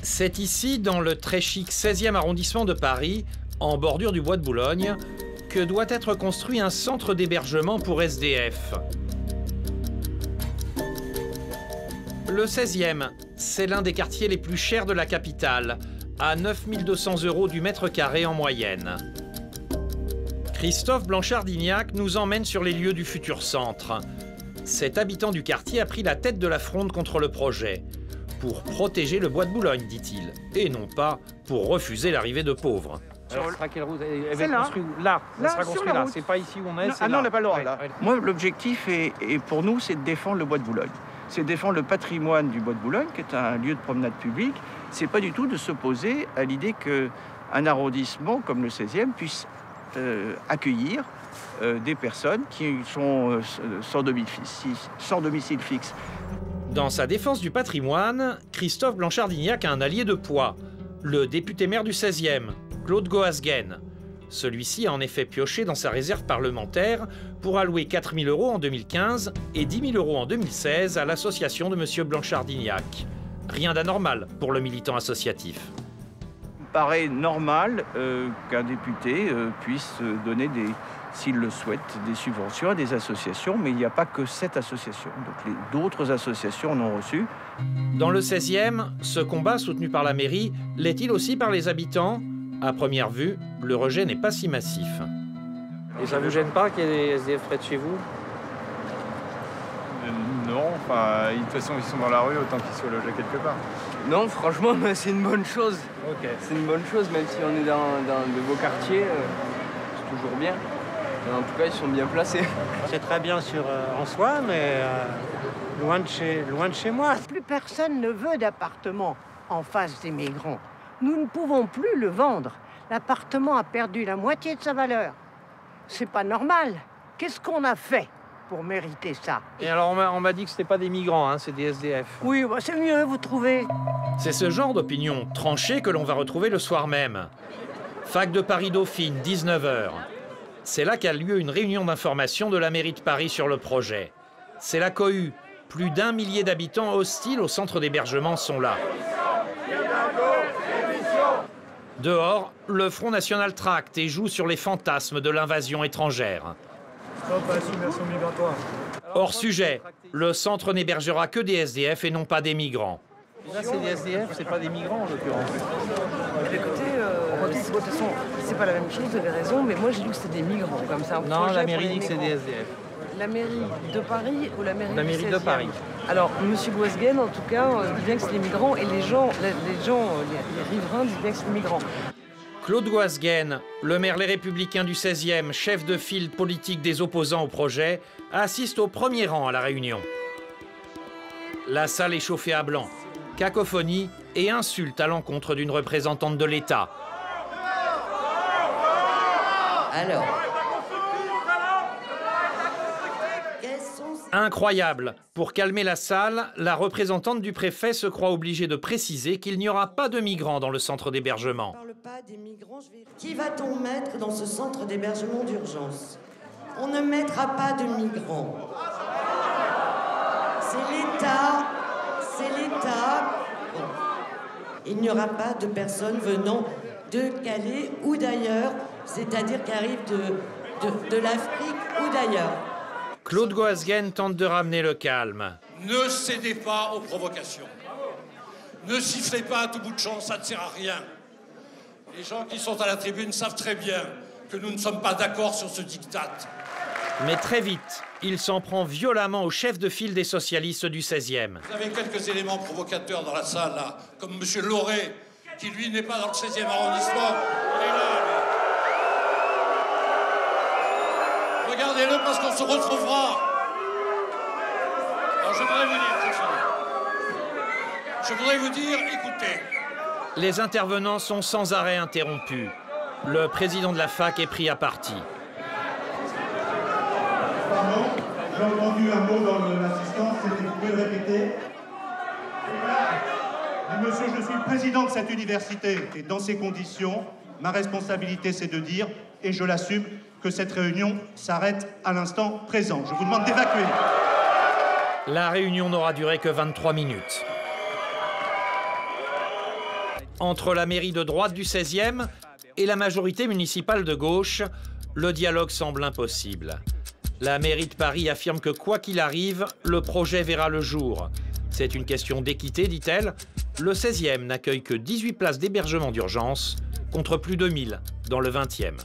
C'est ici, dans le très chic 16e arrondissement de Paris, en bordure du bois de Boulogne, que doit être construit un centre d'hébergement pour SDF. Le 16e, c'est l'un des quartiers les plus chers de la capitale, à 9 200 € du mètre carré en moyenne. Christophe Blanchard-Dignac nous emmène sur les lieux du futur centre. Cet habitant du quartier a pris la tête de la fronde contre le projet. Pour protéger le bois de Boulogne, dit-il, et non pas pour refuser l'arrivée de pauvres. Elle sera quelle route? Elle va être construite là. Elle sera construite là. C'est pas ici où on est. Ah non, on n'est pas loin, ouais, là. Ouais. Moi, l'objectif, pour nous, c'est de défendre le bois de Boulogne. C'est de défendre le patrimoine du bois de Boulogne, qui est un lieu de promenade publique. C'est pas du tout de s'opposer à l'idée qu'un arrondissement comme le 16e puisse accueillir des personnes qui sont sans domicile fixe. Dans sa défense du patrimoine, Christophe Blanchard-Dignac a un allié de poids, le député-maire du 16e, Claude Goasguen. Celui-ci a en effet pioché dans sa réserve parlementaire pour allouer 4 000 € en 2015 et 10 000 € en 2016 à l'association de M. Blanchard-Dignac. Rien d'anormal pour le militant associatif. Il me paraît normal qu'un député puisse donner, s'il le souhaite, des subventions à des associations, mais il n'y a pas que cette association. Donc d'autres associations en ont reçu. Dans le 16e, ce combat soutenu par la mairie l'est-il aussi par les habitants? À première vue, le rejet n'est pas si massif. Et ça vous gêne pas qu'il y ait des SDF près de chez vous? Non, enfin, de toute façon, ils sont dans la rue, autant qu'ils soient logés quelque part. Non, franchement, c'est une bonne chose. Ok. C'est une bonne chose, même si on est dans de beaux quartiers, c'est toujours bien. Mais en tout cas, ils sont bien placés. C'est très bien en soi, mais loin de chez moi. Plus personne ne veut d'appartement en face des migrants. Nous ne pouvons plus le vendre. L'appartement a perdu la moitié de sa valeur. C'est pas normal. Qu'est-ce qu'on a fait pour mériter ça? Et alors, on m'a dit que c'était pas des migrants, hein, c'est des SDF. Oui, bah c'est mieux, vous trouvez. C'est ce genre d'opinion tranchée que l'on va retrouver le soir même. Fac de Paris-Dauphine, 19h. C'est là qu'a lieu une réunion d'information de la mairie de Paris sur le projet. C'est la cohue. Plus d'1 millier d'habitants hostiles au centre d'hébergement sont là. Dehors, le Front National tracte et joue sur les fantasmes de l'invasion étrangère. Stop à l'assimilation migratoire. Hors sujet, le centre n'hébergera que des SDF et non pas des migrants. Là, c'est des SDF, c'est pas des migrants en l'occurrence. Écoutez, de toute façon, c'est pas la même chose, vous avez raison, mais moi j'ai lu que c'était des migrants, comme ça. Non, la mairie dit que c'est des SDF. La mairie de Paris ou la mairie La mairie de Paris. Alors, M. Goasguen, en tout cas, dit bien que c'est des migrants, et les riverains disent bien que c'est des migrants. Claude Goasguen, le maire Les Républicains du 16e, chef de file politique des opposants au projet, assiste au premier rang à la réunion. La salle est chauffée à blanc. Cacophonie et insultes à l'encontre d'une représentante de l'État. Alors, incroyable. Pour calmer la salle, la représentante du préfet se croit obligée de préciser qu'il n'y aura pas de migrants dans le centre d'hébergement. Qui va-t-on mettre dans ce centre d'hébergement d'urgence? On ne mettra pas de migrants. C'est l'État. Bon. Il n'y aura pas de personnes venant de Calais ou d'ailleurs, c'est-à-dire qui arrivent de l'Afrique ou d'ailleurs. Claude Goasguen tente de ramener le calme. Ne cédez pas aux provocations. Ne sifflez pas à tout bout de champ, ça ne sert à rien. Les gens qui sont à la tribune savent très bien que nous ne sommes pas d'accord sur ce diktat. Mais très vite, il s'en prend violemment au chef de file des socialistes du 16e. Vous avez quelques éléments provocateurs dans la salle, là, comme M. Lauré, qui lui n'est pas dans le 16e arrondissement. Il est là, lui. Regardez-le parce qu'on se retrouvera. Alors je voudrais vous dire, écoutez. Les intervenants sont sans arrêt interrompus. Le président de la fac est pris à partie. Pardon, j'ai entendu un mot dans l'assistance, vous pouvez le répéter? Mais monsieur, je suis le président de cette université et dans ces conditions, ma responsabilité c'est de dire et je l'assume, que cette réunion s'arrête à l'instant présent. Je vous demande d'évacuer. La réunion n'aura duré que 23 minutes. Entre la mairie de droite du 16e et la majorité municipale de gauche, le dialogue semble impossible. La mairie de Paris affirme que quoi qu'il arrive, le projet verra le jour. C'est une question d'équité, dit-elle. Le 16e n'accueille que 18 places d'hébergement d'urgence, contre plus de 1000 dans le 20e.